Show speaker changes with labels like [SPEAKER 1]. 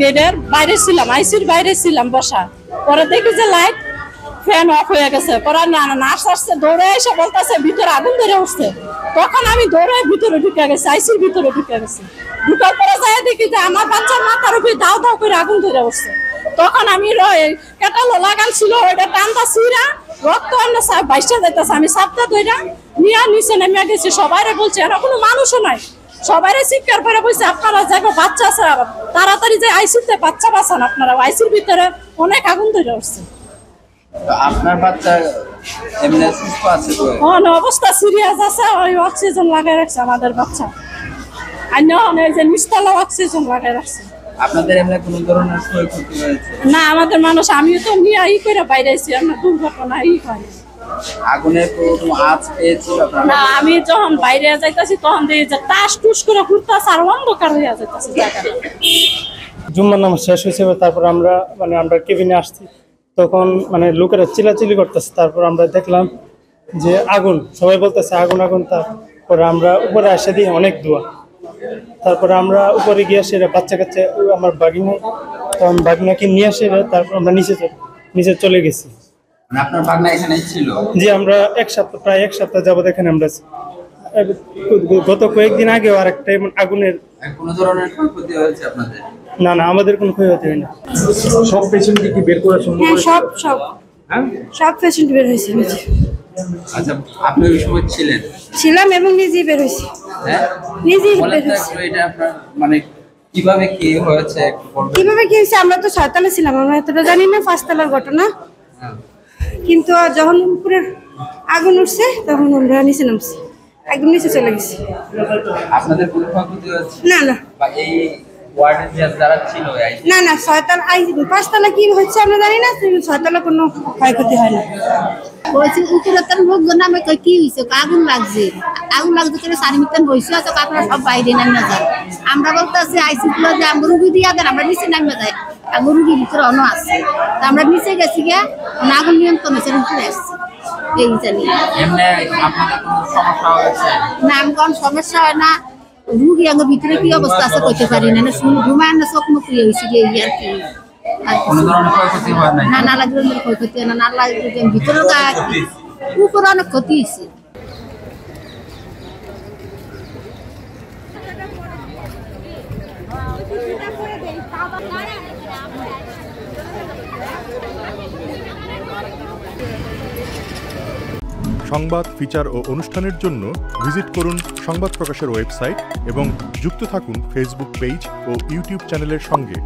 [SPEAKER 1] গেটের বাইরে ছিলাম, আইসির বাইরে ছিলাম বসা। পরে দেখি যে লাইট ফ্যান অফ হয়ে গেছে। পরে নার্স আসছে, দৌড়ে এসে বলতেছে ভিতরে আগুন ধরে উঠছে। তখন আমি দৌড়ে ভিতরে ঢুকে গেছি, আইসির ভিতরে ঢুকে গেছি। ঢুকার পরে যাই দেখি যে আমার বাচ্চার মাথার উপরে দাও দাও করে আগুন ধরে উঠছে। তখন আমি কেটালো লাগাল ছিল, ওইটা টানটা ছিঁড়া রক্ত বাইশটা যাইতেছে। আমি সাপটা ধইরা নিয়ে নিচে নেমে গেছি। সবাই বলছে এরা কোনো মানুষও নাই। সবাই চিৎকার করে বলছে আপনারা যাবো বাচ্চা আছে, তাড়াতাড়ি যে আইসিতে বাচ্চা বাঁচান আপনারা। আইসির ভিতরে অনেক আগুন ধরে উঠছে।
[SPEAKER 2] আপনার বাচ্চা এমনি সুস্থ আছে তো?
[SPEAKER 1] অবস্থা সিরিয়াস আছে, ওই অক্সিজেন লাগাই রাখছে আমাদের বাচ্চা। আর যে নিচতলা অক্সিজেন লাগাই রাখছে।
[SPEAKER 2] আপনাদের এমনি কোনো ধরনের ক্ষয়ক্ষতি হয়েছে?
[SPEAKER 1] না, আমাদের মানুষ, আমিও তো নিয়ে করে বাইরে আছি, আমরা দুর্ঘটনা হয়।
[SPEAKER 2] আগুনের কোনো আঁচ পেয়েছিল?
[SPEAKER 1] না, আমি যখন বাইরে যাইতাছি তখন দেখি যে টাস টুস করে ঘুরতাছে আর অন্ধকার হয়ে যাইতাছে জায়গাটা।
[SPEAKER 3] জুম্মার নামাজ শেষ হয়েছে, তারপর আমরা কেবিনে আসছি। তখন লোকেরা চিল্লাচিল্লি করতেছে। তারপর আমরা দেখলাম যে আগুন, সবাই বলতেছে আগুন আগুন। তারপরে আমরা উপরে আসে দিই অনেক দোয়া। তারপরে আমরা উপরে গিয়ে আসে বাচ্চা কাচ্চা আমার বাগিনা, তখন বাগিনাকে নিয়ে আসে। তারপর আমরা নিচে চলে গেছি।
[SPEAKER 2] আপনার বাগনা এখানে ছিল?
[SPEAKER 3] জি, আমরা প্রায় এক সপ্তাহ যাবত এখানে আমরা। গত কয়েকদিন আগেও আরেকটা আগুনের।
[SPEAKER 2] কোনো ধরনের ক্ষয়ক্ষতি হয়েছে আপনাদের?
[SPEAKER 3] না, আমাদের কোনো ক্ষয়ক্ষতি হয় না।
[SPEAKER 4] সব পেশেন্টকে কি বের করা সম্ভব?
[SPEAKER 5] সব পেশেন্ট বের হয়েছে।
[SPEAKER 2] আচ্ছা, আপনি ওই সময়
[SPEAKER 5] ছিলাম এবং নিজেই বের হয়েছি।
[SPEAKER 2] হ্যাঁ,
[SPEAKER 5] নিজেই বের হয়েছি।
[SPEAKER 2] এটা আপনার কিভাবে কি হয়েছে?
[SPEAKER 5] কিভাবে কি হয়েছে আমরা তো 6 তলায় ছিলাম, আমরা এতটা জানি না 5 তলার ঘটনা। কিন্তু যখন উপরে আগুন উঠছে তখন আমরা নিচে নামছি, একদম নিচে চলে গেছি।
[SPEAKER 2] আপনাদের কোনো ক্ষয়ক্ষতি হয়েছে?
[SPEAKER 5] না
[SPEAKER 2] বা এই ওয়ার্ডের যারা ছিল?
[SPEAKER 5] না 6 তলা 5 তলা কি হচ্ছে আমরা জানি না, 6 তলা কোনো ক্ষয়ক্ষতি হয় না।
[SPEAKER 6] বলছি উপরে তার লোকজন নামে কি হয়েছে, আগুন লাগছে করে সারি মিটান বসে আছে, আপনারা সব বাইরে নামে যায়। আমরা বলতেছি আইসি গুলো যে আমরা রুগী দিয়ে দেন, আমরা নিচে নামে যাই। আমার রুগীর ভিতরে অন্য আছে, আমরা নিচে গেছি গিয়া আগুন নিয়ন্ত্রণ হয়েছে, উপরে আসছি। এই জানি না, আমি কোন সমস্যা হয় না। রুগী আমার ভিতরে কি অবস্থা আছে কইতে পারি না, শুনে ঘুমায় না, চোখ মুখ ইয়ে হয়েছে গিয়ে আর কি। না লাগবে ক্ষয়ক্ষতি হয় না লাগবে ভিতরে উপরে অনেক ক্ষতি হয়েছে।
[SPEAKER 7] সংবাদ, ফিচার ও অনুষ্ঠানের জন্য ভিজিট করুন সংবাদ প্রকাশের ওয়েবসাইট এবং যুক্ত থাকুন ফেসবুক পেজ ও ইউটিউব চ্যানেলের সঙ্গে।